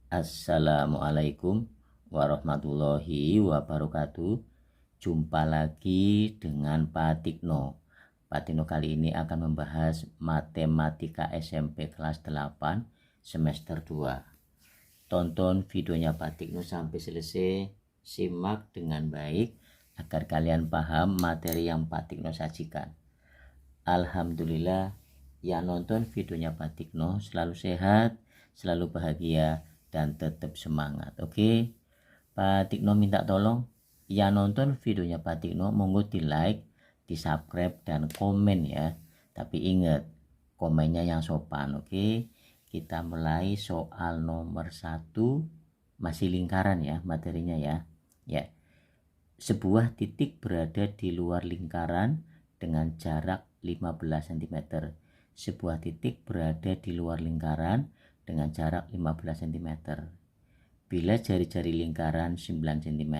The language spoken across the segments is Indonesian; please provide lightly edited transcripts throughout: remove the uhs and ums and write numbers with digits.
Assalamualaikum warahmatullahi wabarakatuh. Jumpa lagi dengan Pak Tikno. Pak Tikno kali ini akan membahas matematika SMP kelas 8 semester 2. Tonton videonya Pak Tikno sampai selesai, simak dengan baik agar kalian paham materi yang Pak Tikno sajikan. Alhamdulillah, yang nonton videonya Pak Tikno selalu sehat, selalu bahagia, dan tetap semangat. Oke, Pak Tikno minta tolong yang nonton videonya Pak Tikno monggo di like, di subscribe, dan komen ya. Tapi ingat, komennya yang sopan. Oke, kita mulai soal nomor 1, masih lingkaran ya materinya ya. Sebuah titik berada di luar lingkaran dengan jarak 15 cm. Sebuah titik berada di luar lingkaran dengan jarak 15 cm. Bila jari-jari lingkaran 9 cm,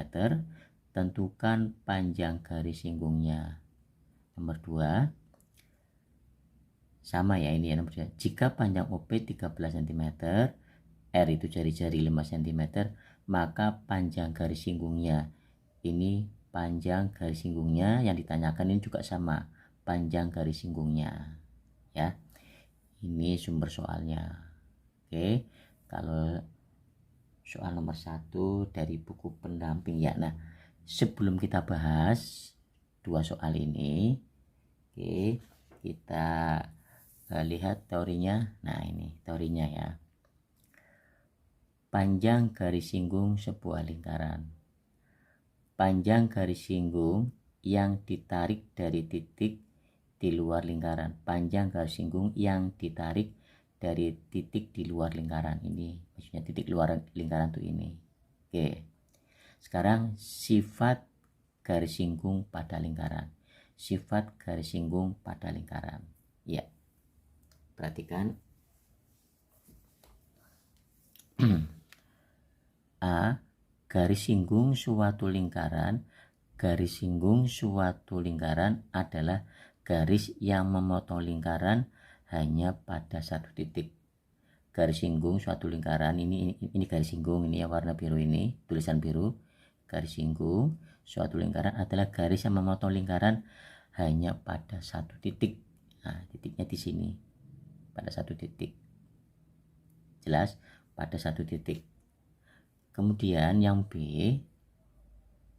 tentukan panjang garis singgungnya. Nomor 2. Sama ya ini ya nomor 2. Jika panjang OP 13 cm, R itu jari-jari 5 cm, maka panjang garis singgungnya. Ini panjang garis singgungnya yang ditanyakan ini juga sama, panjang garis singgungnya ya. Ini sumber soalnya. Oke, kalau soal nomor 1 dari buku pendamping ya. Nah, sebelum kita bahas dua soal ini, oke, kita lihat teorinya. Nah, ini teorinya ya. Panjang garis singgung sebuah lingkaran. Panjang garis singgung yang ditarik dari titik di luar lingkaran. Panjang garis singgung yang ditarik dari titik di luar lingkaran. Ini maksudnya titik luar lingkaran tuh ini. Oke, sekarang sifat garis singgung pada lingkaran. Sifat garis singgung pada lingkaran ya, perhatikan. A. Garis singgung suatu lingkaran. Garis singgung suatu lingkaran adalah garis yang memotong lingkaran hanya pada satu titik. Garis singgung suatu lingkaran ini garis singgung ini ya, warna biru ini, tulisan biru. Garis singgung suatu lingkaran adalah garis yang memotong lingkaran hanya pada satu titik. Nah, titiknya di sini, pada satu titik. Jelas, pada satu titik. Kemudian yang B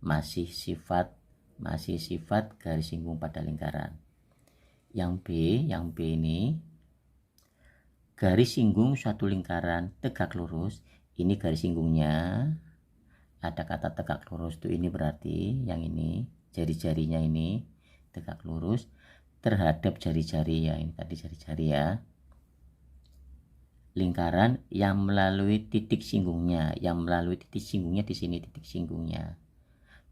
masih sifat garis singgung pada lingkaran. Yang B ini garis singgung suatu lingkaran tegak lurus. Ini garis singgungnya, ada kata tegak lurus tuh, ini berarti yang ini jari-jarinya ini tegak lurus terhadap jari-jari ya, ini tadi jari-jari ya. Lingkaran yang melalui titik singgungnya, di sini titik singgungnya.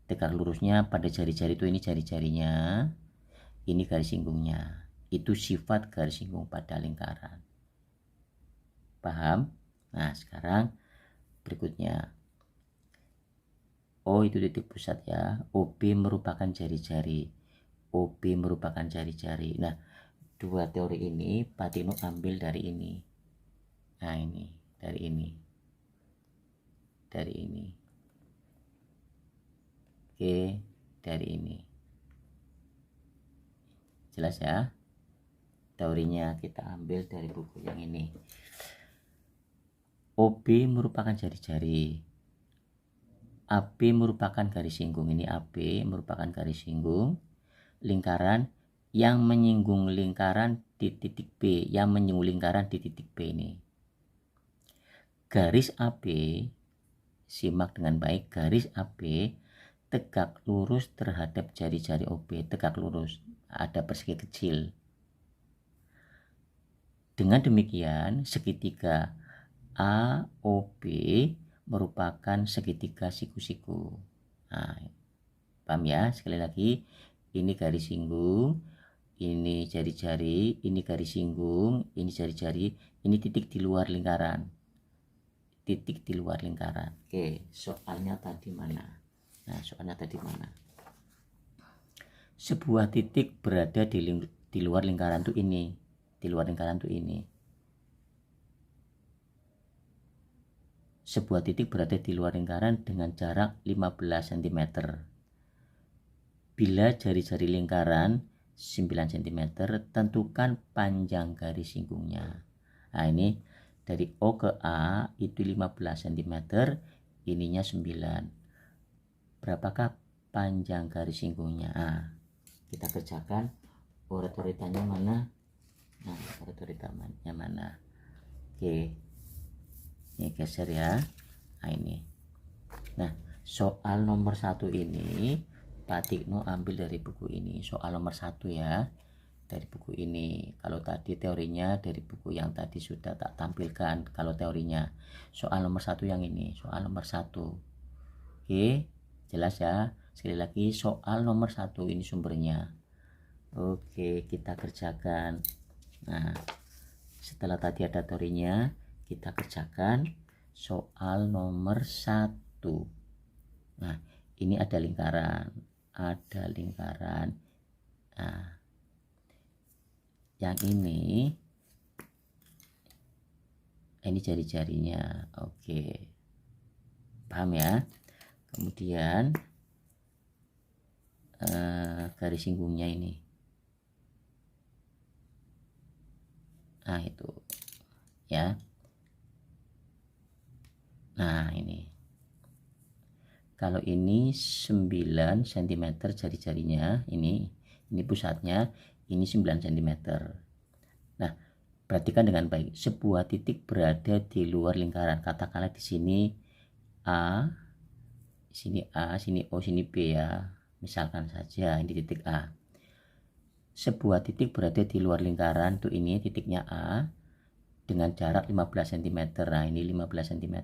Tegak lurusnya pada jari-jari itu, ini jari-jarinya, ini garis singgungnya. Itu sifat garis singgung pada lingkaran. Paham? Nah, sekarang berikutnya. O itu titik pusat ya. OB merupakan jari-jari. OB merupakan jari-jari. Nah, dua teori ini Pak Tino ambil dari ini. Nah, ini dari ini. Oke, dari ini. Jelas ya? Teorinya kita ambil dari buku yang ini. OB merupakan jari-jari. AB merupakan garis singgung. Ini AB merupakan garis singgung lingkaran yang menyinggung lingkaran di titik B, yang menyinggung lingkaran di titik B ini. Garis AB, simak dengan baik, garis AB tegak lurus terhadap jari-jari OB, tegak lurus, ada persegi kecil. Dengan demikian, segitiga AOB merupakan segitiga siku-siku. Nah, paham ya? Sekali lagi, ini garis singgung, ini jari-jari, ini garis singgung, ini jari-jari, ini titik di luar lingkaran. Titik di luar lingkaran. Oke, soalnya tadi mana? Nah, soalnya tadi mana? Sebuah titik berada di luar lingkaran tuh ini. Di luar lingkaran tuh ini. sebuah titik berada di luar lingkaran dengan jarak 15 cm. Bila jari-jari lingkaran 9 cm, tentukan panjang garis singgungnya. Nah, ini dari O ke A itu 15 cm, ininya 9. Berapakah panjang garis singgungnya? Nah, kita kerjakan. Uret-uretannya mana? Nah, uret-uretannya mana? Oke, ini geser ya. Nah, ini. Nah, soal nomor 1 ini Pak Tikno ambil dari buku ini. Soal nomor 1 ya, dari buku ini. Kalau tadi teorinya dari buku yang tadi sudah tak tampilkan. Kalau teorinya soal nomor 1 yang ini, soal nomor 1. Oke, jelas ya. Sekali lagi, soal nomor 1 ini sumbernya. Oke, kita kerjakan. Nah, setelah tadi ada teorinya, kita kerjakan soal nomor 1. Nah, ini ada lingkaran. Nah, yang ini jari-jarinya. Oke, paham ya? Kemudian garis singgungnya ini. Nah, itu ya. Nah, ini kalau ini 9 cm jari-jarinya, ini pusatnya, ini 9 cm. Nah, perhatikan dengan baik. Sebuah titik berada di luar lingkaran. Katakanlah di sini A, sini O, sini B ya. Misalkan saja ini titik A. Sebuah titik berada di luar lingkaran, tuh ini titiknya A, dengan jarak 15 cm. Nah, ini 15 cm.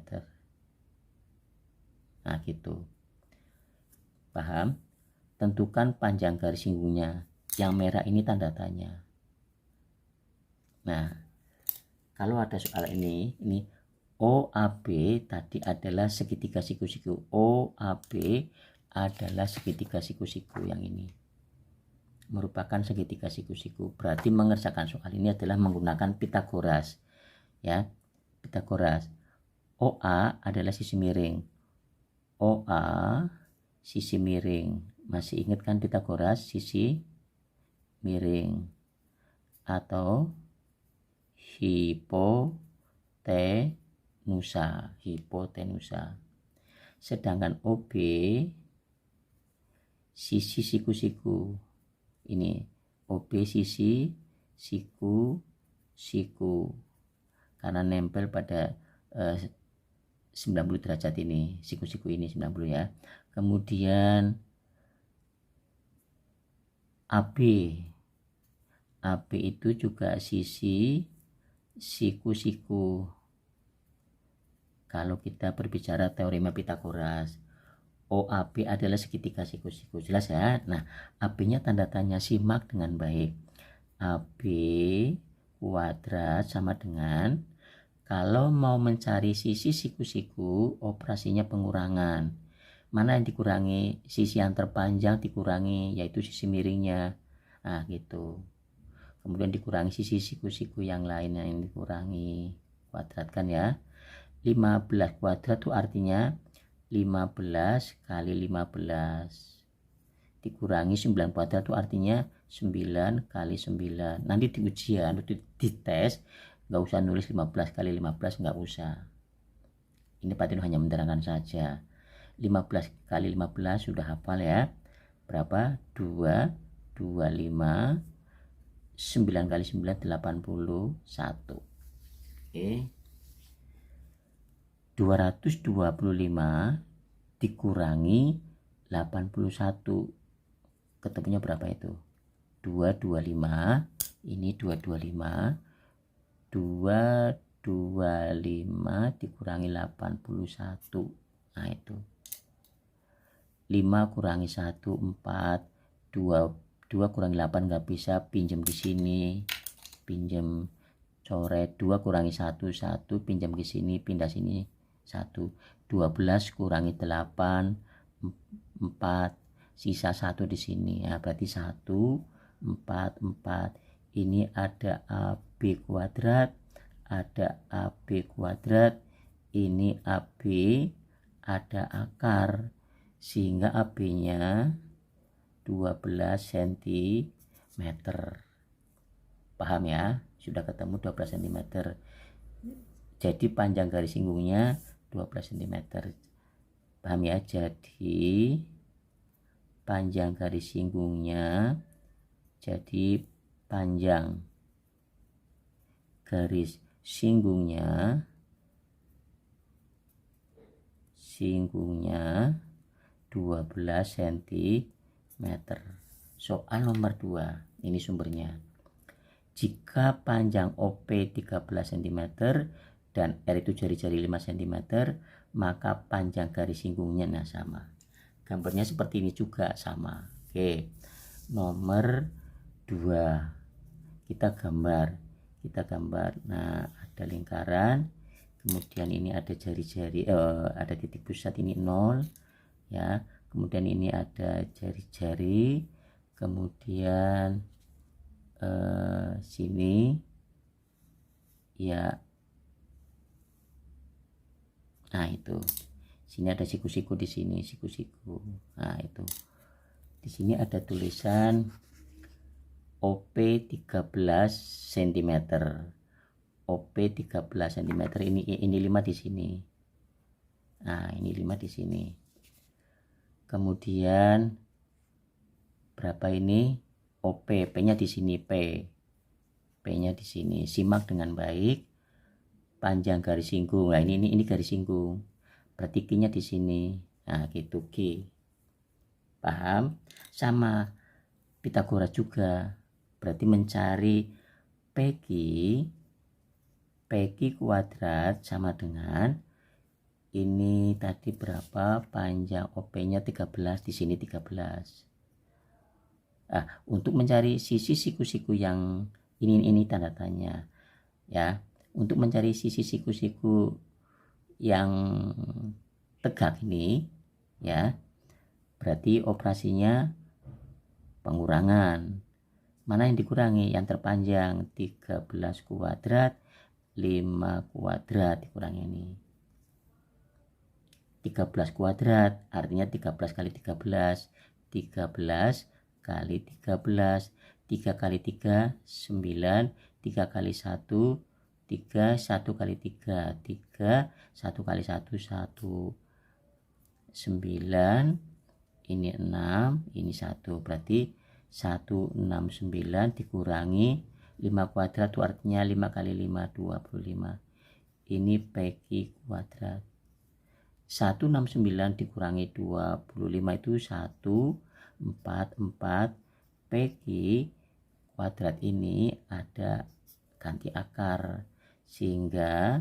Nah, gitu. Paham? Tentukan panjang garis singgungnya. Yang merah ini tanda tanya. Nah, kalau ada soal ini OAB tadi adalah segitiga siku-siku. OAB adalah segitiga siku-siku yang ini. Merupakan segitiga siku-siku. Berarti mengerjakan soal ini adalah menggunakan Pitagoras. Ya, Pitagoras. OA adalah sisi miring. OA sisi miring. Masih ingat kan Pitagoras, sisi miring atau hipotenusa. Sedangkan OB sisi siku-siku. Ini OB sisi siku karena nempel pada 90 derajat ini, siku-siku ini 90 ya. Kemudian AB itu juga sisi siku-siku. Kalau kita berbicara teorema Pitagoras, OAB adalah segitiga siku-siku. Jelas ya? Nah, AB-nya tanda tanya, simak dengan baik. AB kuadrat sama dengan, kalau mau mencari sisi siku-siku, operasinya pengurangan. Mana yang dikurangi? Sisi yang terpanjang dikurangi, yaitu sisi miringnya. Nah, gitu. Kemudian dikurangi sisi siku-siku yang lainnya, yang dikurangi. Kuadratkan ya. 15 kuadrat itu artinya 15 kali 15. Dikurangi 9 kuadrat itu artinya 9 kali 9. Nanti di ujian, di tes, nggak usah nulis 15 kali 15, nggak usah. Ini Pak Tino hanya menerangkan saja. 15 kali 15 sudah hafal ya. Berapa? 2, 25, 9 kali 9, 81. Oke. 225 dikurangi 81. Ketemunya berapa itu? 225. Ini 225. 225 dikurangi 81. Nah, itu 5 kurangi 1 4. 2 kurangi 8 nggak bisa, pinjam di sini, pinjam coret. 2 kurangi 1 1, pinjam ke sini, pindah sini 1. 12 kurangi 8 4, sisa 1 di sini ya, berarti 1 4 4. Ini ada AB kuadrat, ada AB kuadrat, ini AB ada akar, sehingga AB-nya 12 cm. Paham ya? Sudah ketemu 12 cm. Jadi panjang garis singgungnya 12 cm. Paham ya? Jadi panjang garis singgungnya, jadi panjang garis singgungnya 12 cm. Soal nomor 2, ini sumbernya. Jika panjang OP 13 cm dan R itu jari-jari 5 cm, maka panjang garis singgungnya sama. Gambarnya seperti ini juga sama. Oke, nomor 2 kita gambar. Nah, ada lingkaran, kemudian ini ada jari-jari, ada titik pusat, ini 0 ya, kemudian ini ada jari-jari, kemudian sini ya, nah itu sini ada siku-siku, di sini siku-siku. Nah itu di sini ada tulisan OP 13 cm. OP 13 cm, ini 5 di sini. Nah, ini 5 di sini. Kemudian berapa ini? OP, P-nya di sini, P-nya di sini. Simak dengan baik. Panjang garis singgung. Nah, ini garis singgung. Berarti Q-nya di sini. Nah, gitu Q. Paham? Sama Pitagoras juga. Berarti mencari PQ kuadrat sama dengan ini tadi berapa, panjang OP-nya 13, di sini 13. Nah, untuk mencari sisi siku-siku yang ini tanda tanya ya. Untuk mencari sisi siku-siku yang tegak ini ya, berarti operasinya pengurangan. Mana yang dikurangi? Yang terpanjang 13 kuadrat 5 kuadrat dikurangi ini 13 kuadrat, artinya 13 kali 13 kali 13, 3 kali 3 9, 3 kali 1 3, 1 kali 3 3, 1 kali 1 1, 9, ini 6, ini 1, berarti 169 dikurangi 5 kuadrat itu artinya 5 kali 5 25. Ini PQ kuadrat. 169 dikurangi 25 itu 144. PQ kuadrat ini ada ganti akar, sehingga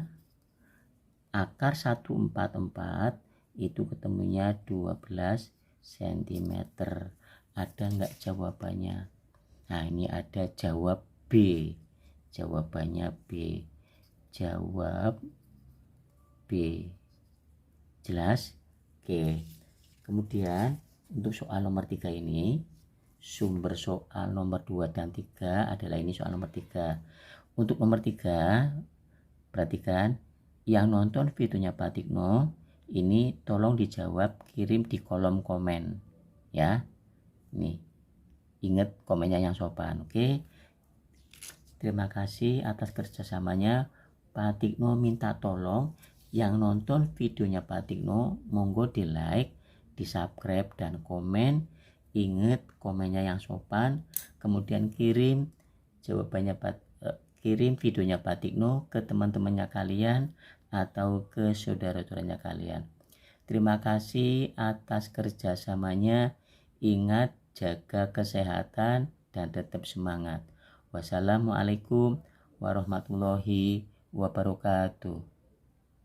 akar 144 itu ketemunya 12 cm. Ada enggak jawabannya? Nah, ini ada jawab B. Jawabannya B. Jawab B. Jelas? Oke. Kemudian untuk soal nomor 3 ini, sumber soal nomor 2 dan 3 adalah ini soal nomor 3. Untuk nomor 3, perhatikan, yang nonton videonya Pak Tikno ini tolong dijawab, kirim di kolom komen ya. Nih, ingat komennya yang sopan. Oke. Terima kasih atas kerjasamanya. Pak Tikno minta tolong yang nonton videonya Pak Tikno, monggo di like, di subscribe dan komen. Ingat komennya yang sopan. Kemudian kirim jawabannya kirim videonya Pak Tikno ke teman-temannya kalian atau ke saudara-saudaranya kalian. Terima kasih atas kerjasamanya. Ingat, jaga kesehatan dan tetap semangat. Wassalamualaikum warahmatullahi wabarakatuh.